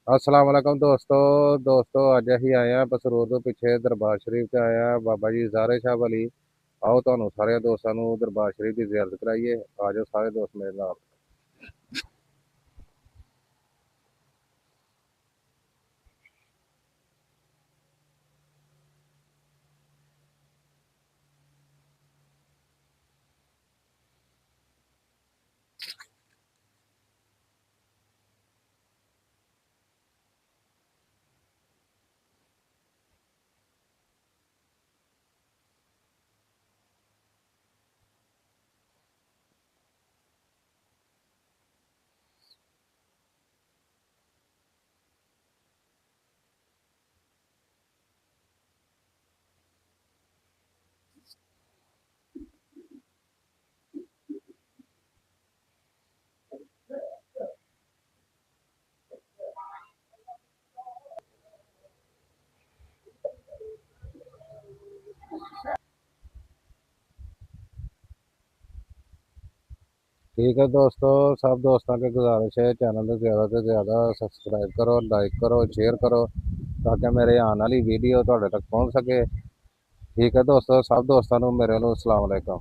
अस्सलाम वालेकुम दोस्तों ਅੱਜ ਅਸੀਂ ਆਏ ਆ ਬਸਰੋਰ ਤੋਂ ਪਿੱਛੇ ਦਰਬਾਰ ਸ਼ਰੀਫ ਤੇ ਆਏ ਆ ਬਾਬਾ ਜੀ ਜ਼ਾਰੇ ਸ਼ਾਹ ਵਲੀ। ਆਓ ਤੁਹਾਨੂੰ ਸਾਰੇ ਦੋਸਤਾਂ ਨੂੰ ਦਰਬਾਰ ਸ਼ਰੀਫ ਦੀ ਜ਼ਿਆਰਤ ਕਰਾਈਏ। ਆ ਜਾਓ ਸਾਰੇ ਦੋਸਤ ਮੇਰੇ ਨਾਲ। ठीक है दोस्तों, सब दोस्तों की गुजारिश है चैनल को ज़्यादा से ज़्यादा सब्सक्राइब करो, लाइक करो, शेयर करो ताकि मेरे आने वाली वीडियो ਤੁਹਾਡੇ तक पहुंच सके। ठीक है दोस्तों, सब दोस्तों को मेरे वालों अस्सलाम वालेकुम।